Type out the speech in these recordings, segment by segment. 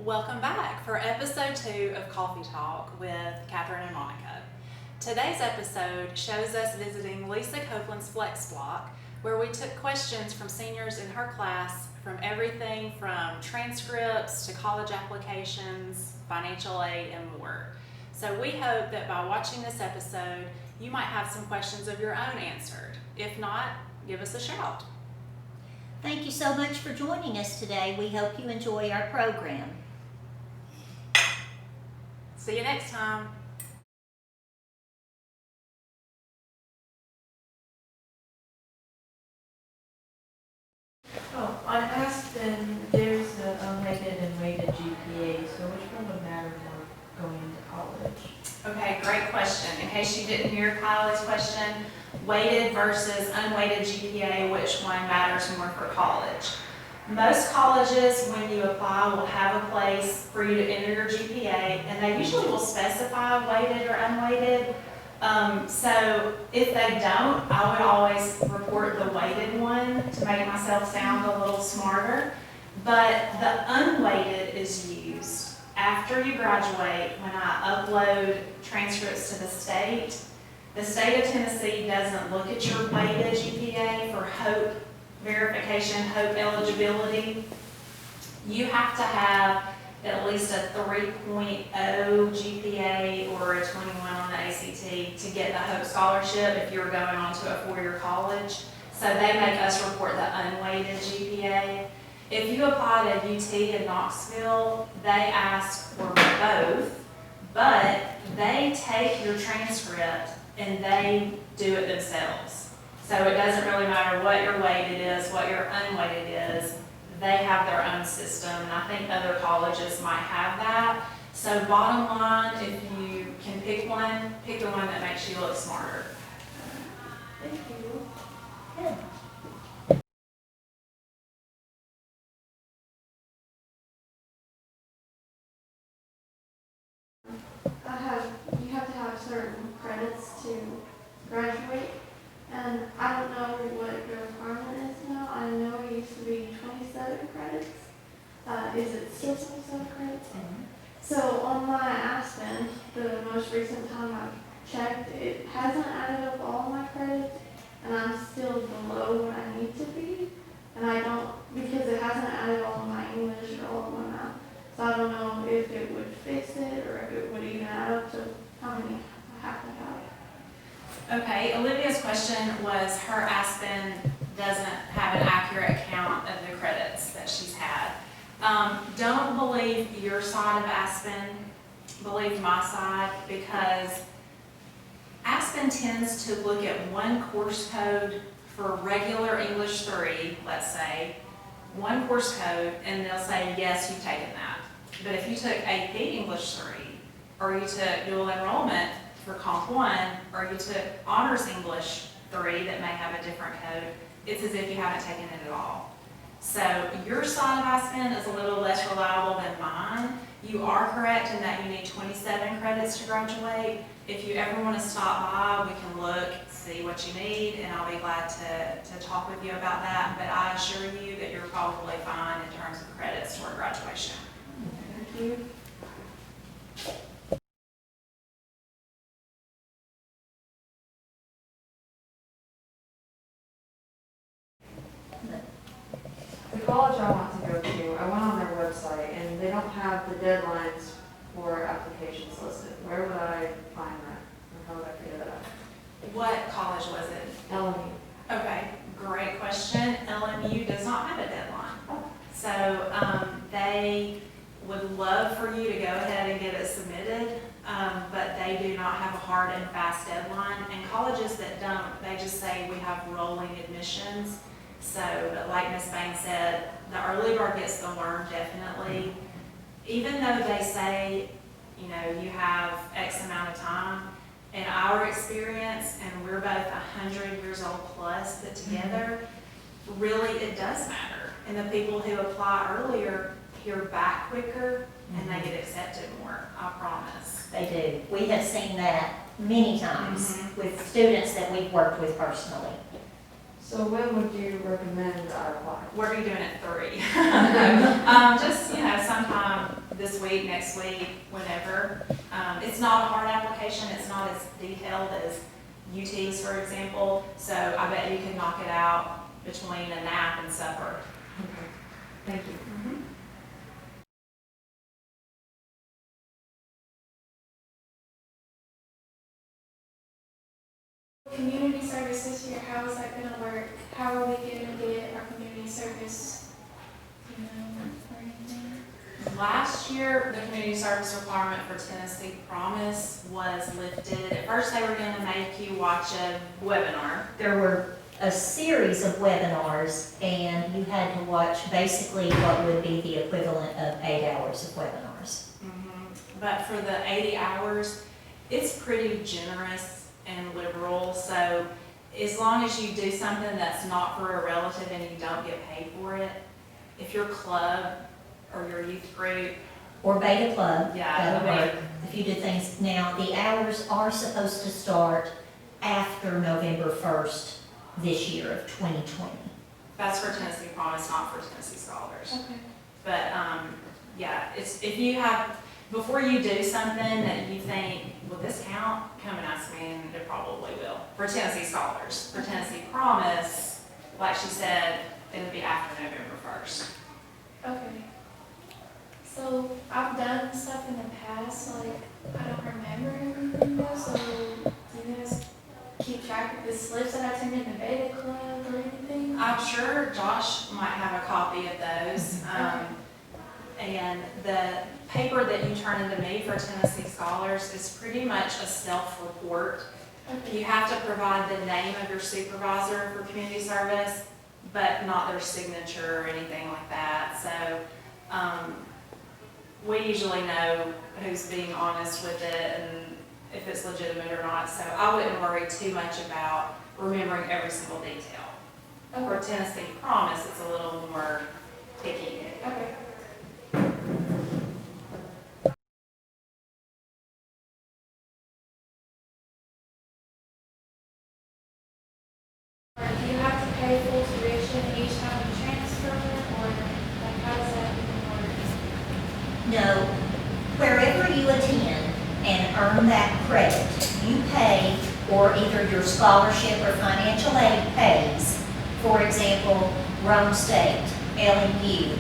Welcome back for episode 2 of Coffee Talk with Catherine and Monica. Today's episode shows us visiting Lisa Copeland's Flex Block, where we took questions from seniors in her class from everything from transcripts to college applications, financial aid, and more. So we hope that by watching this episode, you might have some questions of your own answered. If not, give us a shout. Thank you so much for joining us today. We hope you enjoy our program. See you next time. Oh, on Aspen, there's an unweighted and weighted GPA, so which one would matter more going into college? Okay, great question. In case you didn't hear Kylie's question, weighted versus unweighted GPA, which one matters more for college? Most colleges, when you apply, will have a place for you to enter your GPA, and they usually will specify weighted or unweighted. So if they don't, I would always report the weighted one to make myself sound a little smarter. But the unweighted is used after you graduate when I upload transcripts to the state. The state of Tennessee doesn't look at your weighted GPA for HOPE verification, HOPE eligibility. You have to have at least a 3.0 GPA or a 21 on the ACT to get the HOPE scholarship if you're going on to a four-year college. So they make us report the unweighted GPA. If you apply to UT in Knoxville, they ask for both, but they take your transcript and they do it themselves. So it doesn't really matter what your weighted is, what your unweighted is. They have their own system, and I think other colleges might have that. So bottom line, if you can pick one, pick the one that makes you look smarter. Thank you. Good. You have to have certain credits to graduate, and I don't know what the requirement is now. I know it used to be 27 credits. Is it still 27 credits? So on my Aspen, the most recent time I've checked, it hasn't added up all my credits, and I'm still below what I need to be. And I don't, because it hasn't added all of my English or all of my math. So I don't know if it would fix it or if it would even add up to how many I have to have. Okay, Olivia's question was her Aspen doesn't have an accurate count of the credits that she's had. Don't believe your side of Aspen, believe my side, because Aspen tends to look at one course code for regular English 3, let's say, one course code, and they'll say, yes, you've taken that. But if you took AP English 3, or you took dual enrollment for Comp 1, or you took Honors English 3 that may have a different code, it's as if you haven't taken it at all. So your side of Aspen is a little less reliable than mine. You are correct in that you need 27 credits to graduate. If you ever want to stop by, we can look, see what you need, and I'll be glad to talk with you about that. But I assure you that you're probably fine in terms of credits toward graduation. Thank you. The college I want to go to, I went on their website and they don't have the deadlines for applications listed. Where would I find that? Or how would I figure that out? What college was it? LMU. Okay, great question. LMU does not have a deadline. So they would love for you to go ahead and get it submitted, but they do not have a hard and fast deadline. And colleges that don't, they just say we have rolling admissions. So, but like Ms. Bain said, the early bird gets the worm, definitely. Even though they say, you know, you have X amount of time, in our experience, and we're both 100 years old plus put together, really it does matter. And the people who apply earlier hear back quicker and they get accepted more, I promise. They do. We have seen that many times with students that we've worked with personally. So when would you recommend I apply? We're doing it 3. Just, you know, sometime this week, next week, whenever. It's not a hard application, it's not as detailed as UT's, for example, so I bet you can knock it out between a nap and supper. Okay, thank you. Community service this year, how is that gonna work? How are we gonna get our community service, or anything? Last year, the community service requirement for Tennessee Promise was lifted. At first, they were gonna make you watch a webinar. There were a series of webinars, and you had to watch basically what would be the equivalent of 8 hours of webinars. But for the 80 hours, it's pretty generous and liberal, so as long as you do something that's not for a relative and you don't get paid for it, if your club or your youth group, Or Beta Club, yeah, that'll it'll be- work. If you do things, now, the hours are supposed to start after November 1st this year of 2020. that's for Tennessee Promise, not for Tennessee Scholars. Okay. But, yeah, it's, if you have, before you do something that you think, will this count? Come and ask me, and it probably will. For Tennessee Scholars. For Tennessee Promise, like she said, it'll be after November 1st. Okay. So I've done stuff in the past, like I don't remember everything though, so do you guys keep track of the slips that I turned in the beta club or anything? I'm sure Josh might have a copy of those. And the paper that you turn into me for Tennessee Scholars is pretty much a self-report. Okay. You have to provide the name of your supervisor for community service, but not their signature or anything like that. So, we usually know who's being honest with it and if it's legitimate or not. So I wouldn't worry too much about remembering every single detail. For Tennessee Promise, it's a little more picky. Okay. Do you have to pay full tuition each time you transfer, or like how does that even work? No, wherever you attend and earn that credit, you pay, or either your scholarship or financial aid pays. For example, Rome State, LMU,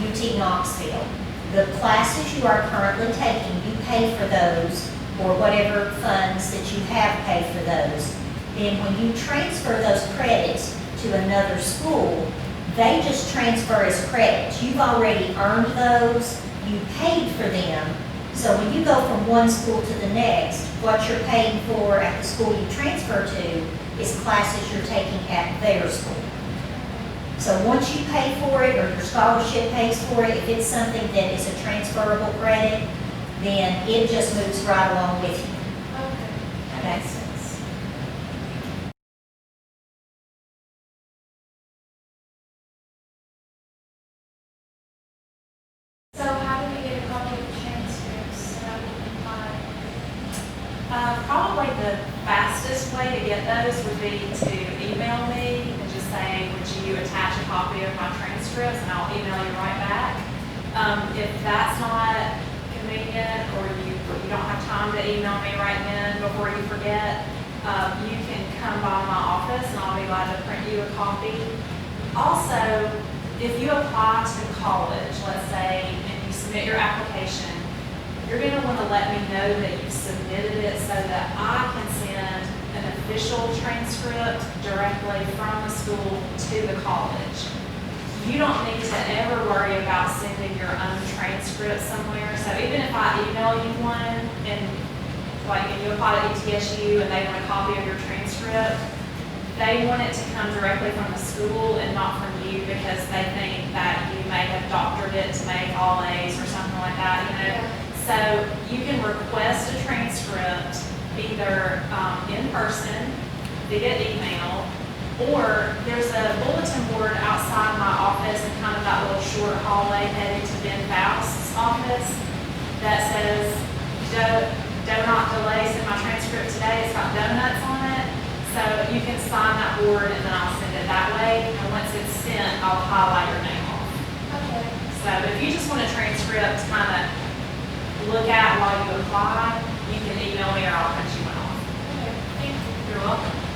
UT Knoxville. The classes you are currently taking, you pay for those, or whatever funds that you have paid for those. Then when you transfer those credits to another school, they just transfer as credits. You've already earned those, you paid for them. So when you go from one school to the next, what you're paying for at the school you transfer to is classes you're taking at their school. So once you pay for it, or your scholarship pays for it, if it's something that is a transferable credit, then it just moves right along with you. Okay, that Okay. makes sense. So how do we get a copy of the transcripts so that we can apply? Probably the fastest way to get those would be to email me and just say, would you attach a copy of my transcripts, and I'll email you right back. If that's not convenient, or you don't have time to email me right then before you forget, you can come by my office and I'll be glad to print you a copy. Also, if you apply to college, let's say, and you submit your application, you're going to want to let me know that you've submitted it so that I can send an official transcript directly from the school to the college. You don't need to ever worry about sending your own transcript somewhere. So even if I email you one, and like if you apply to ETSU and they want a copy of your transcript, they want it to come directly from the school and not from you, because they think that you may have doctored it to make all A's or something like that, you know. So you can request a transcript either in person, via email, or there's a bulletin board outside my office and kind of that little short hallway heading to Ben Faust's office that says, do not delay, send my transcript today. It's got donuts on it. So you can sign that board and then I'll send it that way. And once it's sent, I'll highlight your name off. Okay. So if you just want a transcript kind of look at while you apply, you can email me or I'll print you one off. Okay, thank you. You're welcome.